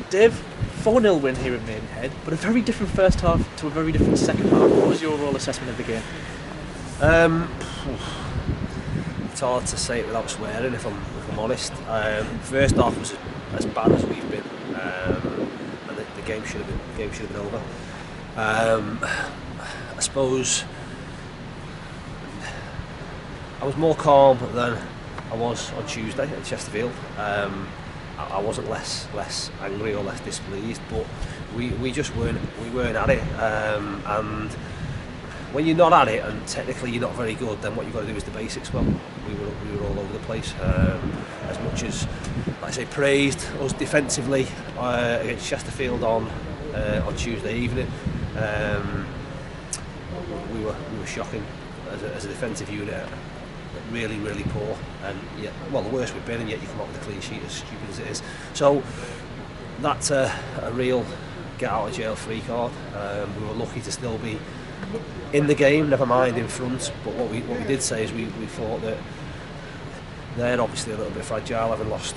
Dave, 4-0 win here at Maidenhead, but a very different first half to a very different second half. What was your overall assessment of the game? It's hard to say it without swearing, if I'm honest. First half was as bad as we've been, and the game should have been over. I suppose I was more calm than I was on Tuesday at Chesterfield. I wasn't less angry or less displeased, but we just weren't at it. And when you're not at it and technically you're not very good, then what you've got to do is the basics. Well, we were all over the place. As much as, like I say, praised us defensively against Chesterfield on Tuesday evening, we were shocking as a defensive unit. Really poor, and yet, well, the worst we've been, and yet you come up with a clean sheet, as stupid as it is. So that's a real get out of jail free card. We were lucky to still be in the game, never mind in front. But what we did say is we thought that they're obviously a little bit fragile, having lost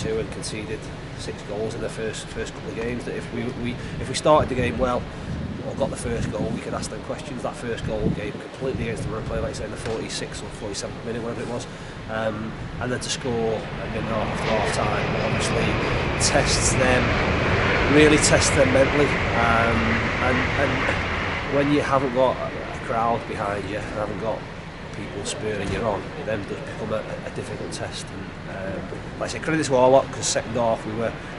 2 and conceded 6 goals in the first couple of games. That if we started the game well, or got the first goal, we could ask them questions. That first goal came completely against the run play, like I say, in the 46th or 47th minute, whatever it was. And then to score a minute after half time obviously really tests them mentally. And when you haven't got a crowd behind you, and haven't got people spurring you on, it then does become a difficult test. And like I say, credit to our lot, because second half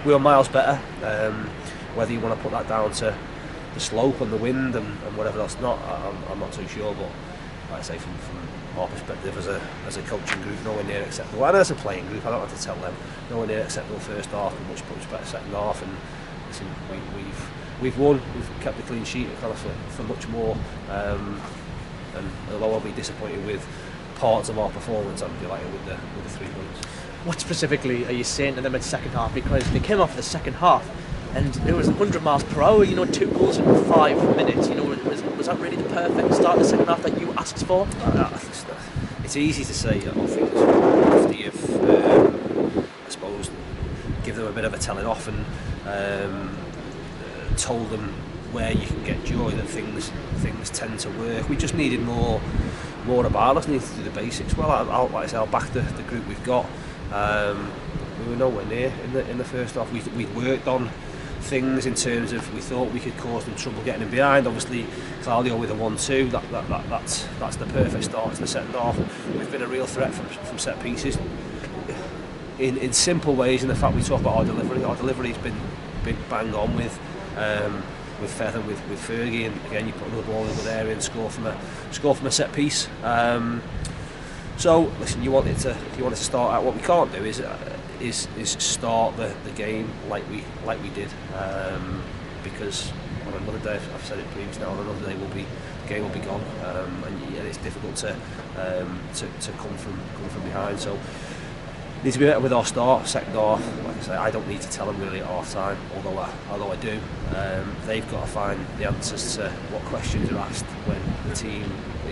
we were miles better. Whether you want to put that down to the slope and the wind and whatever else, I'm not too sure, but like I say, from our perspective as a coaching group, nowhere near acceptable, and as a playing group, I don't have to tell them, nowhere near acceptable first half, and much better second half. And listen, we've won, we've kept the clean sheet kind of for much more, and although I'll be disappointed with parts of our performance, I'm delighted with the 3 points. What specifically are you saying to them in second half? Because they came off the second half and it was 100 miles per hour, 2 goals in 5 minutes, was that really the perfect start of the second half that you asked for? It's easy to say, I think, after you've, I suppose, give them a bit of a telling off and told them where you can get joy, that things tend to work. We just needed more about us, needed to do the basics. Well, like I say, I'll back the group we've got. We were nowhere near in the first half. We'd worked on things in terms of, we thought we could cause them trouble getting in behind. Obviously, Challinor with a 1-2, that's the perfect start to the second half. We've been a real threat from set pieces in simple ways. In the fact we talk about our delivery's been bang on with Feather, with Fergie, and again you put another ball in a good area and score from a set piece. So listen, if you wanted to start out, what we can't do is start the game like we did, because on another day, I've said it previously, on another day the game will be gone, and it's difficult to come from behind. So need to be better with our start. Second half, like I say, I don't need to tell them really at half time, although I do. They've got to find the answers to what questions are asked when the team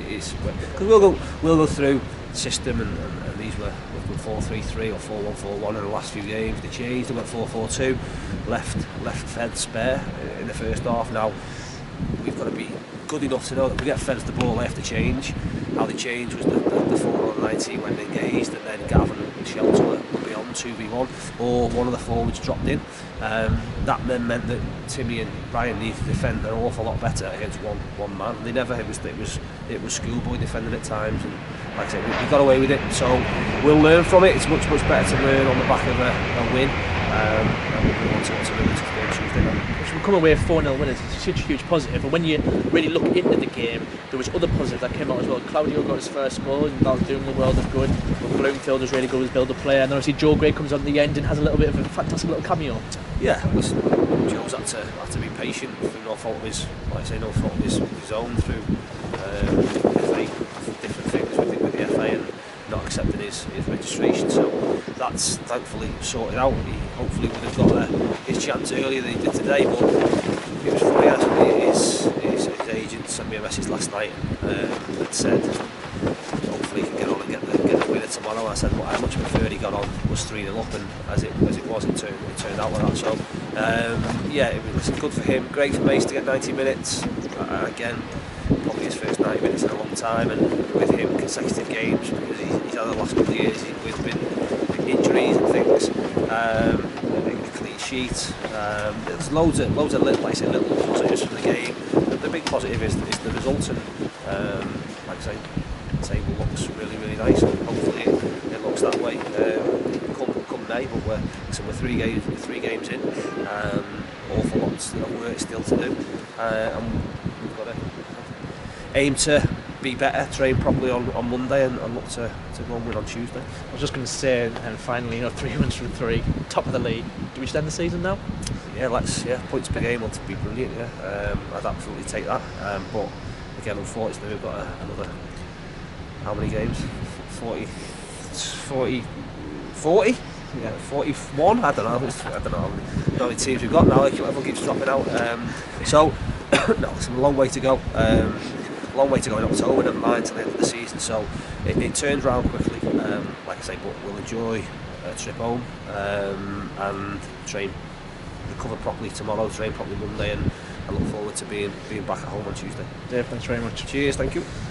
is, because we'll go through the system, and these were 4-3-3 or 4-1-4-1 in the last few games. They changed, they went 4-4-2, left Fed spare in the first half. Now we've got to be good enough to know that we get Feds the ball, they have to change. How they changed was the 4-on-19 when engaged, and then Gaffer and Shelter were beyond 2v1, or one of the forwards dropped in. That then meant that Timmy and Brian needed to defend an awful lot better against one man. They never. It was schoolboy defending at times, and like I said, we got away with it. So we'll learn from it. It's much better to learn on the back of a win. And we'll move on to what's a really tough game Tuesday night. We come away 4-0 winners, it's such a huge positive. And when you really look into the game, there was other positives that came out as well. Claudio got his first goal, and that was doing the world of good. Bloomfield was really good as build-up player, and then obviously Joe Gray comes on at the end and has a little bit of a fantastic little cameo. Yeah, listen, Joe's had to be patient through no fault of his, like I say, no fault of his own, through FA, different things with the FA and not accepting his registration. So that's thankfully sorted out. He hopefully would have got his chance earlier than he did today, but it was funny actually. His agent sent me a message last night that said hopefully he can get on and get the winner tomorrow. I said how much prefer he got on was 3-0 up, and as it was, it turned out like that. So yeah, it was good for him. Great for Mace to get 90 minutes. Again, probably his first 90 minutes in a long time, and with him consecutive games because he's had the last couple of years with been injuries and things. A clean sheet. There's loads of little, like I say, little positives from the game. The big positive is the result, and like I say, the table looks really nice, and hopefully it looks that way come May. But we're 3 games in, awful lots of work still to do, and we've got to aim to be better, train properly on Monday, and look to go and win on Tuesday. I was just going to say, and finally, 3 wins from 3, top of the league. Do we extend the season now? Yeah, points per game ought to be brilliant. Yeah, I'd absolutely take that. But again, unfortunately, we've got another, how many games? 40? Yeah, 41. I don't know how many teams we've got now. Everyone keeps dropping out. So no, it's a long way to go. Long way to go in October, never mind till the end of the season. So it turns round quickly. Like I say, but we'll enjoy a trip home and train, recover properly tomorrow, train properly Monday, and I look forward to being back at home on Tuesday. Dave, thanks very much. Cheers, thank you.